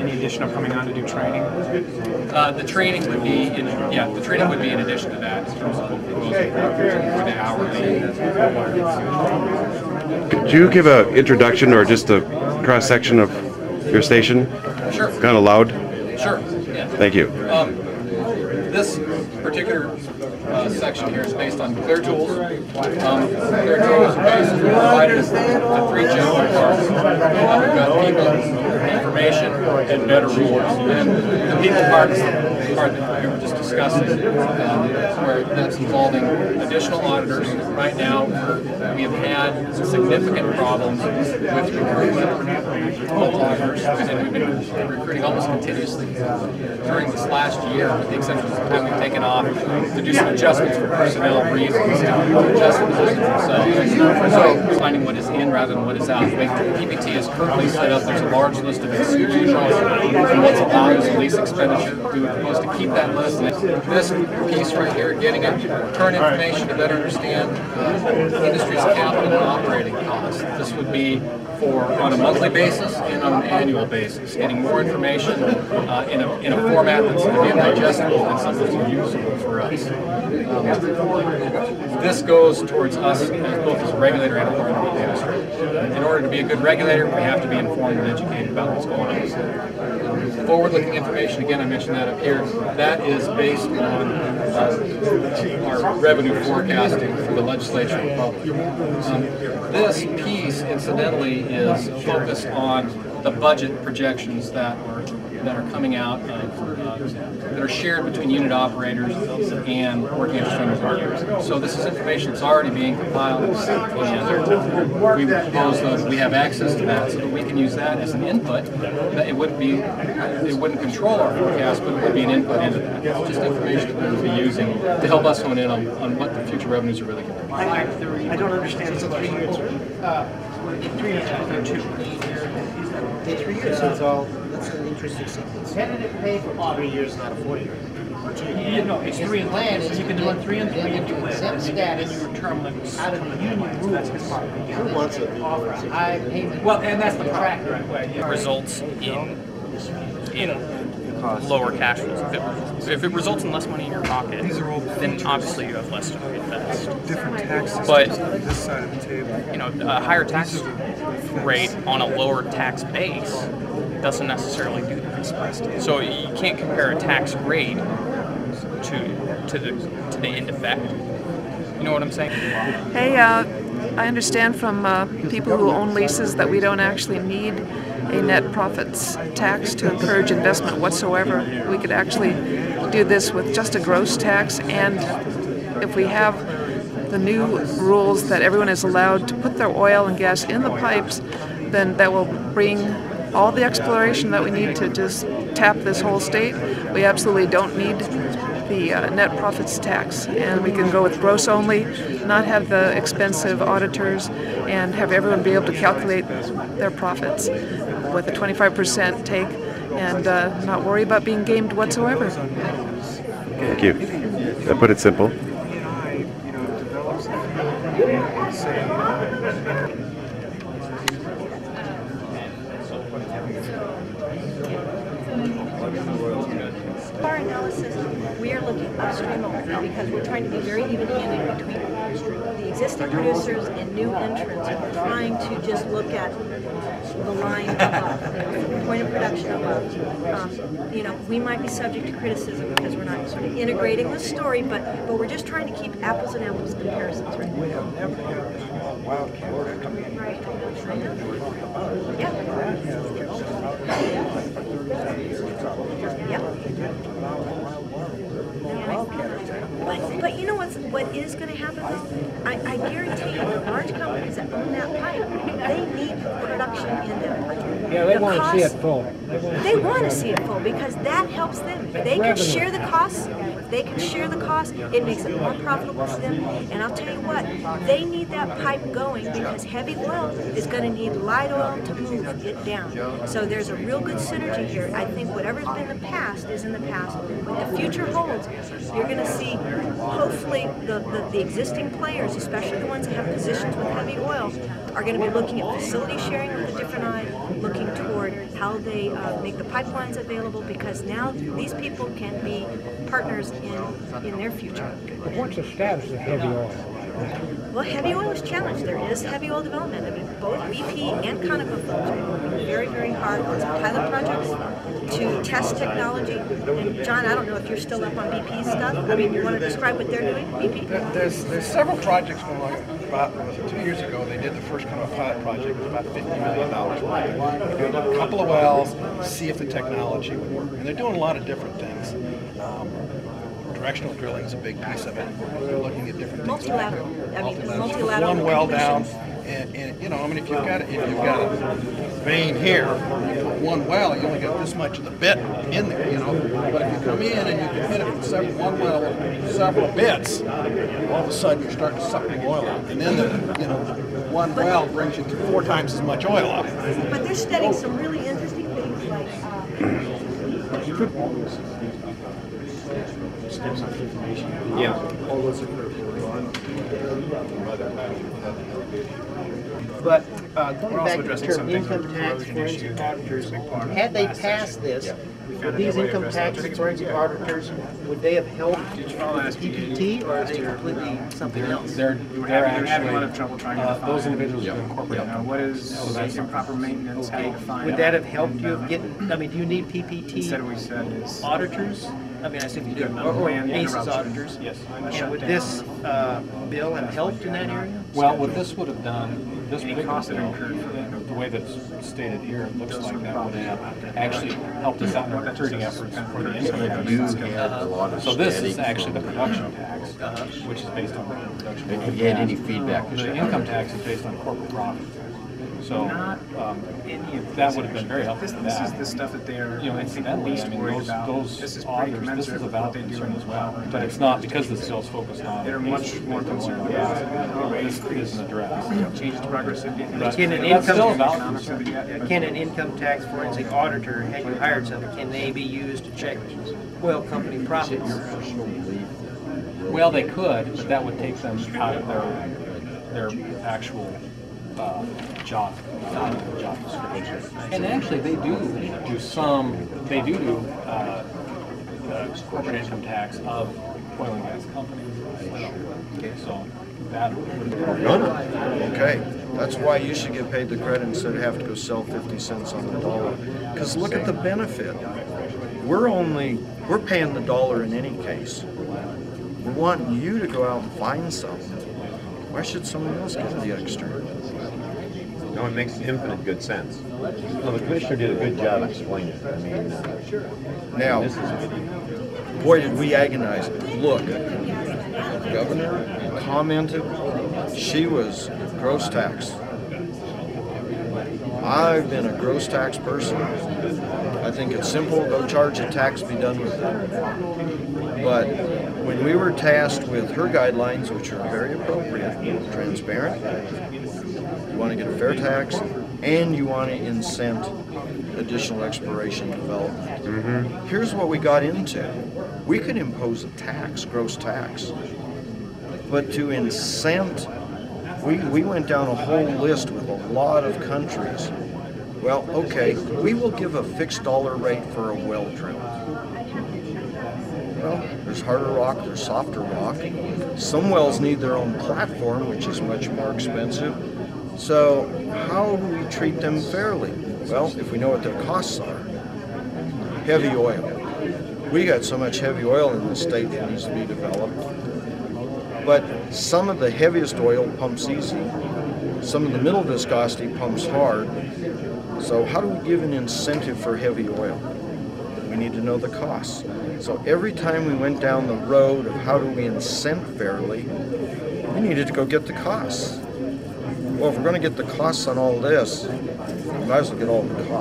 any addition of coming on to do training? The training would be in addition to that in terms of for the hourly. Could you give an introduction or just a cross section of your station? Sure. Kind of loud. Sure. Yeah. Thank you. This particular section here is based on Clear Tools. Clear Tools are based divided into 3 general parts. We've got people, information, and better rules. And the people part is the part that we were just discussing, where that's involving additional auditors. Right now, we have had significant problems with recruitment of auditors, and we've been recruiting almost continuously during this last year, with the exception of the time we've taken off to do some adjustments for personnel reasons, to adjust the positions themselves. So finding what is in rather than what is out. The way PPT is currently set up, there's a large list of institutions and what's allowed as a lease expenditure. We were supposed to keep that list. And this piece right here, getting current information to better understand the industry's capital and operating costs. This would be on a monthly basis and on an annual basis, getting more information in a format that's going to be digestible and something that's usable for us. This goes towards us both as a regulator and a part of the industry. In order to be a good regulator, we have to be informed and educated about what's going on. Forward-looking information, again, I mentioned that up here, that is based on our revenue forecasting for the legislature and public. This piece, incidentally, is focused on the budget projections that are coming out that are shared between unit operators and working interest owners. So this is information that's already being compiled, and we propose that we have access to that so that we can use that as an input. That it wouldn't control our forecast, but it would be an input into that. It's just information that we would be using to help us hone in on what the future revenues are really going to be. I don't understand. It's 3 years. 3 years after 2. It's 3 years, so it's all, that's an interesting sequence. Tentative pay for 3 years, not a 4 year. No, it's 3 and land, so you can do it 3 and 3 and do it. And your term limits out of the union rules. That's his part. Who wants it? High payment. Well, and that's the tracker. Results in lower cash flows. If it results in less money in your pocket, then obviously you have less to invest. Different tax systems but on this side of the table. You know, a higher tax rate on a lower tax base doesn't necessarily do that. So you can't compare a tax rate to the end effect. You know what I'm saying? Hey, I understand from people who own leases that we don't actually need a net profits tax to encourage investment whatsoever. We could actually do this with just a gross tax, and if we have the new rules that everyone is allowed to put their oil and gas in the pipes, then that will bring all the exploration that we need to just tap this whole state. We absolutely don't need the net profits tax, and we can go with gross only, not have the expensive auditors, and have everyone be able to calculate their profits with a 25% take, and not worry about being gamed whatsoever. Thank you. That put it simple. Our analysis, we are looking upstream only because we're trying to be very even-handed between the existing producers and new entrants. And we're trying to just look at the line above, point of production above. You know, we might be subject to criticism because we're not sort of integrating the story, but we're just trying to keep apples and apples comparisons right now. Right. Yeah. Yep. But you know what is going to happen though? I guarantee you, the large companies that own that pipe, they need production in that pipe. Yeah, they want to see it full. They want to see it full because that helps them. If they can share the costs, it makes it more profitable for them. And I'll tell you what, they need that pipe going because heavy oil is going to need light oil to move it down. So there's a real good synergy here. I think whatever's been in the past is in the past. What the future holds, you're going to see, hopefully, the existing players, especially the ones that have positions with heavy oil, are going to be looking at facility sharing with the different different eye, looking toward how they make the pipelines available, because now these people can be partners in their future. What's the status of heavy oil? Well, heavy oil is challenged. There is heavy oil development. I mean, both BP and ConocoPhillips are working very, very hard on some pilot projects to test technology. And John, I don't know if you're still up on BP stuff. I mean, you want to describe what they're doing, BP? There's several projects going on. About 2 years ago, they did the first kind of pilot project. It was about $50 million worth. They did a couple of wells, see if the technology would work. And they're doing a lot of different things. Directional drilling is a big piece of it. They're looking at different things. Multilateral. I mean, multilateral. One well down, and you know, I mean, if you've got a vein here, you put one well, you only got this much of the bit in there, you know. But if you come in and you can hit it with one well with several bits, all of a sudden you're starting to suck the oil out, and then one well brings you 4 times as much oil out. But they're studying some really interesting things like. Yeah. But going back to the term income tax forensic auditors, had they passed this, would these income tax forensic auditors, would they have helped PPT, or are they completely something else? They're having a lot of trouble trying to define those individuals have incorporated. What is improper maintenance? How do you define Would that have helped you getting? I mean, do you need PPT Instead, we said is auditors? I mean, I assume you do, or plan ACES interruption. auditors. Yes. And would this bill have helped in that area? Well, what this would have done, this Any particular cost it bill, incurred for that? the way that's stated here, it looks like that would have actually helped us out in our recruiting efforts for the income. So this is actually the production tax, which is based on the production. Have you had any feedback? The income tax is based on corporate profit. So that would have been very helpful. This is the stuff that they're incidentally, least I mean, worried about. those This is pretty auditors, this commensurate is a with what valid they do concern in as well. But it's not because the bill's focused on. They're much more concerned about this isn't addressed. change to progressivity. Can an That's still a income valid concern. can an income tax forensic auditor, had you hired someone, can they be used to check oil company profits? Well, they could, but that would take them out of their actual job description. And actually, they do corporate income tax of oil and gas companies. So that would Okay, that's why you should get paid the credit instead of have to go sell 50 cents on the dollar. Because look at the benefit. We're paying the dollar in any case. We want you to go out and find something. Why should someone else get the extra? No, it makes infinite good sense. Well, the commissioner did a good job explaining it. I mean, Now, this is boy, did we agonize. Look, the governor commented she was gross tax. I've been a gross tax person. I think it's simple, go charge a tax, be done with it. But when we were tasked with her guidelines, which are very appropriate, transparent, you want to get a fair tax, and you want to incent additional exploration and development. Here's what we got into. We could impose a tax, gross tax, but to incent, we went down a whole list with a lot of countries. Well, okay, we will give a fixed dollar rate for a well drill. Well, there's harder rock, there's softer rock. Some wells need their own platform, which is much more expensive. So how do we treat them fairly? Well, if we know what their costs are. Heavy oil. We got so much heavy oil in this state that needs to be developed. But some of the heaviest oil pumps easy. Some of the middle viscosity pumps hard. So how do we give an incentive for heavy oil? We need to know the costs. So every time we went down the road of how do we incent fairly, we needed to go get the costs. Well, if we're going to get the costs on all this, we might as well get all the costs.